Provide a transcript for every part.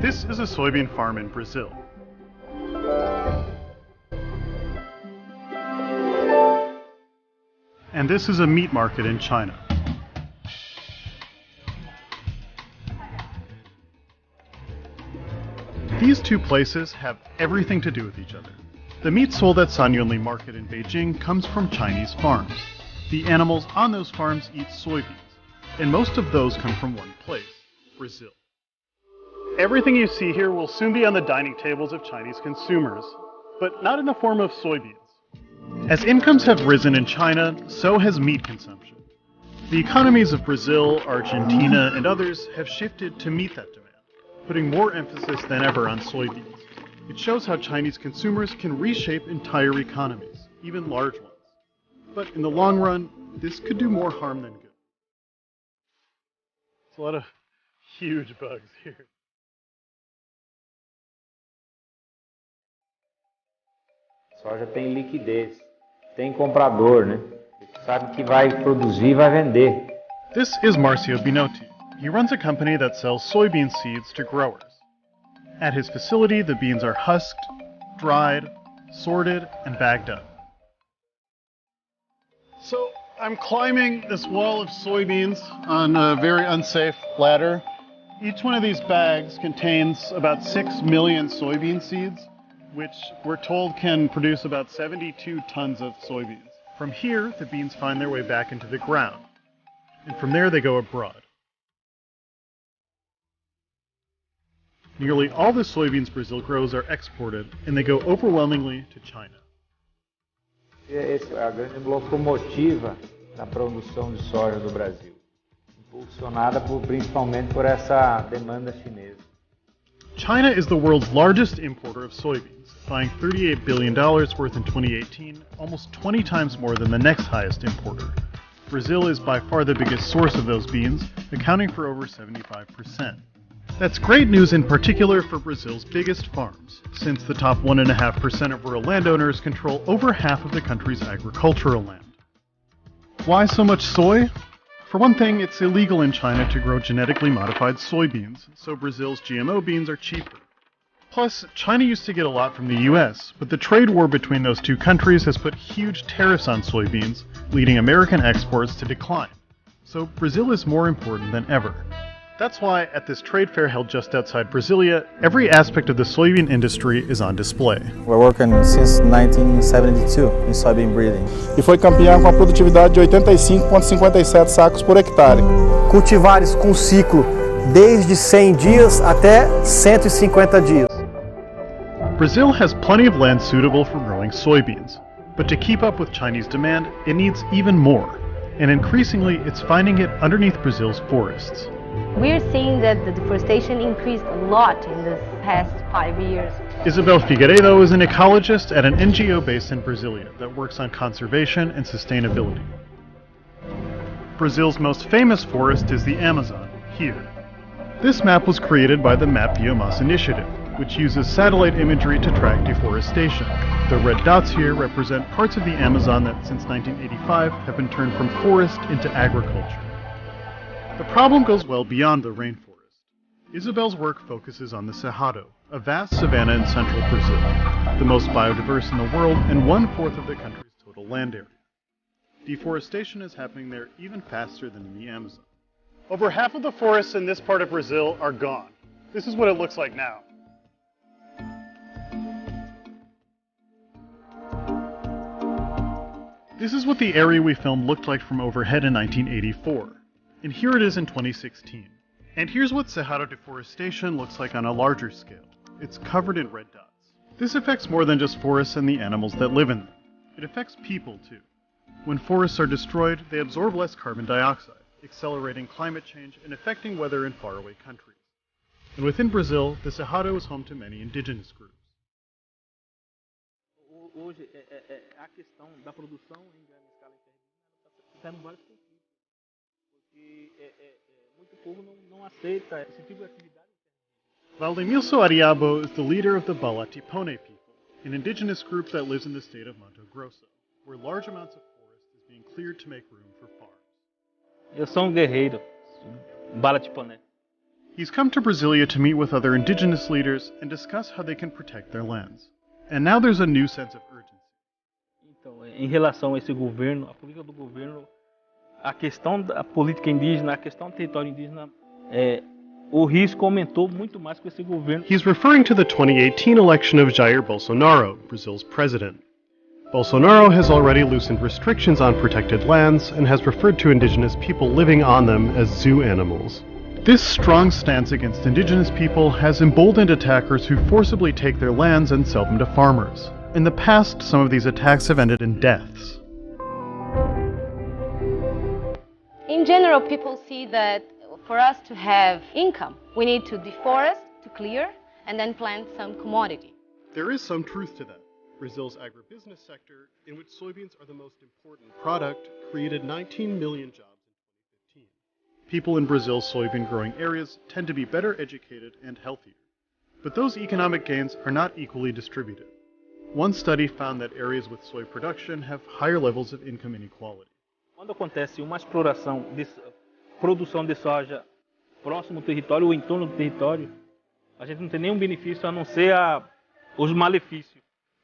This is a soybean farm in Brazil. And this is a meat market in China. These two places have everything to do with each other. The meat sold at Sanyonli Market in Beijing comes from Chinese farms. The animals on those farms eat soybeans, and most of those come from one place, Brazil. Everything you see here will soon be on the dining tables of Chinese consumers, but not in the form of soybeans. As incomes have risen in China, so has meat consumption. The economies of Brazil, Argentina, and others have shifted to meet that demand, putting more emphasis than ever on soybeans. It shows how Chinese consumers can reshape entire economies, even large ones. But in the long run, this could do more harm than good. There's a lot of huge bugs here. Soja tem liquidez, tem comprador, né? Sabe que vai produzir e vai vender. This is Marcio Binotti. He runs a company that sells soybean seeds to growers. At his facility, the beans are husked, dried, sorted, and bagged up. So I'm climbing this wall of soybeans on a very unsafe ladder. Each one of these bags contains about 6 million soybean seeds, which we're told can produce about 72 tons of soybeans. From here, the beans find their way back into the ground, and from there they go abroad. Nearly all the soybeans Brazil grows are exported, and they go overwhelmingly to China. Essa é a grande locomotiva da produção de soja do Brasil, impulsionada principalmente por essa demanda chinesa. China is the world's largest importer of soybeans, buying $38 billion worth in 2018, almost 20 times more than the next highest importer. Brazil is by far the biggest source of those beans, accounting for over 75%. That's great news in particular for Brazil's biggest farms, since the top 1.5% of rural landowners control over half of the country's agricultural land. Why so much soy? For one thing, it's illegal in China to grow genetically modified soybeans, so Brazil's GMO beans are cheaper. Plus, China used to get a lot from the US, but the trade war between those two countries has put huge tariffs on soybeans, leading American exports to decline. So Brazil is more important than ever. That's why, at this trade fair held just outside Brasilia, every aspect of the soybean industry is on display. We're working since 1972 in soybean breeding. E foi campeã com a produtividade de 85,57 sacos por hectare. Cultivares com ciclo desde 100 dias até 150 dias. Brazil has plenty of land suitable for growing soybeans, but to keep up with Chinese demand, it needs even more. And increasingly, it's finding it underneath Brazil's forests. We're seeing that the deforestation increased a lot in the past 5 years. Isabel Figueiredo is an ecologist at an NGO based in Brasilia that works on conservation and sustainability. Brazil's most famous forest is the Amazon, here. This map was created by the Map Biomass Initiative, which uses satellite imagery to track deforestation. The red dots here represent parts of the Amazon that since 1985 have been turned from forest into agriculture. The problem goes well beyond the rainforest. Isabel's work focuses on the Cerrado, a vast savanna in central Brazil, the most biodiverse in the world and 1/4 of the country's total land area. Deforestation is happening there even faster than in the Amazon. Over half of the forests in this part of Brazil are gone. This is what it looks like now. This is what the area we filmed looked like from overhead in 1984. And here it is in 2016. And here's what Cerrado deforestation looks like on a larger scale. It's covered in red dots. This affects more than just forests and the animals that live in them. It affects people too. When forests are destroyed, they absorb less carbon dioxide, accelerating climate change and affecting weather in faraway countries. And within Brazil, the Cerrado is home to many indigenous groups. Hoje, a questão da produção em grande escala está em vários conflitos. Muito povo não aceita esse tipo de atividade. Valdemilson Ariabo is the leader of the Balatipone people, an indigenous group that lives in the state of Mato Grosso, where large amounts of forest is being cleared to make room for farms. Eu sou guerreiro, Balatipone. He's come to Brasilia to meet with other indigenous leaders and discuss how they can protect their lands. And now there's a new sense of urgency. Então, em relação a esse governo, a política do governo, a questão da política indígena, a questão do território indígena, o risco aumentou muito mais com esse governo. He's referring to the 2018 election of Jair Bolsonaro, Brazil's president. Bolsonaro has already loosened restrictions on protected lands and has referred to indigenous people living on them as zoo animals. This strong stance against indigenous people has emboldened attackers who forcibly take their lands and sell them to farmers. In the past, some of these attacks have ended in deaths. In general, people see that for us to have income, we need to deforest, to clear, and then plant some commodity. There is some truth to that. Brazil's agribusiness sector, in which soybeans are the most important product, created 19 million jobs in 2015. People in Brazil's soybean growing areas tend to be better educated and healthier. But those economic gains are not equally distributed. One study found that areas with soy production have higher levels of income inequality. Quando acontece uma exploração, produção de soja próximo ao território ou em torno do território, a gente não tem nenhum benefício a não ser os malefícios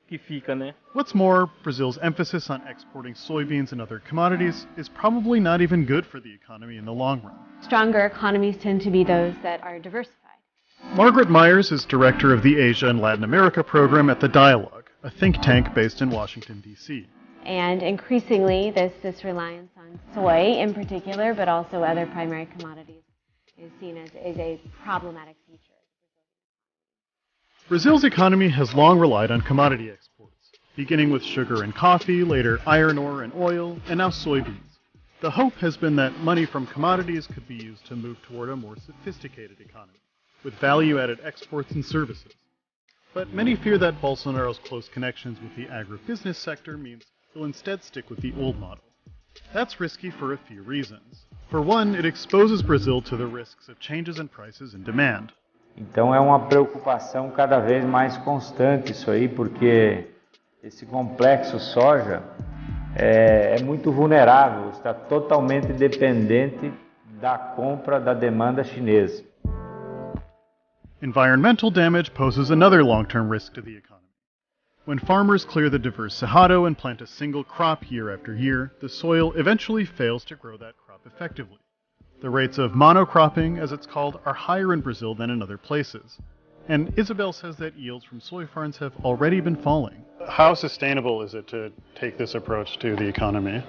que fica, né? What's more, Brazil's emphasis on exporting soybeans and other commodities is probably not even good for the economy in the long run. Stronger economies tend to be those that are diversified. Margaret Myers is director of the Asia and Latin America program at The Dialogue, a think tank based in Washington, D.C. And increasingly, this reliance on soy in particular, but also other primary commodities, is seen as a problematic feature. Brazil's economy has long relied on commodity exports, beginning with sugar and coffee, later iron ore and oil, and now soybeans. The hope has been that money from commodities could be used to move toward a more sophisticated economy, with value-added exports and services. But many fear that Bolsonaro's close connections with the agribusiness sector means he'll instead stick with the old model. That's risky for a few reasons. For one, it exposes Brazil to the risks of changes in prices and demand. Então é uma preocupação cada vez mais constante isso aí, porque esse complexo soja é muito vulnerável, está totalmente dependente da compra da demanda chinesa. Environmental damage poses another long-term risk to the economy. When farmers clear the diverse cerrado and plant a single crop year after year, the soil eventually fails to grow that crop effectively. The rates of monocropping, as it's called, are higher in Brazil than in other places. And Isabel says that yields from soy farms have already been falling. How sustainable is it to take this approach to the economy?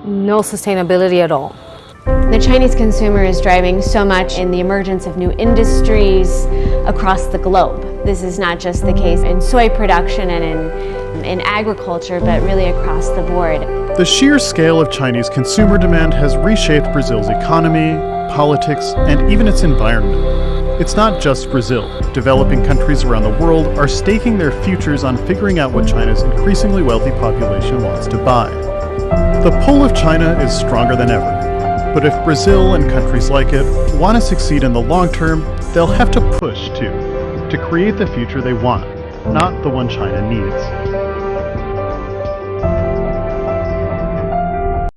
No sustainability at all. The Chinese consumer is driving so much in the emergence of new industries across the globe. This is not just the case in soy production and in agriculture, but really across the board. The sheer scale of Chinese consumer demand has reshaped Brazil's economy, politics, and even its environment. It's not just Brazil. Developing countries around the world are staking their futures on figuring out what China's increasingly wealthy population wants to buy. The pull of China is stronger than ever. But if Brazil and countries like it want to succeed in the long term, they'll have to push too, to create the future they want, not the one China needs.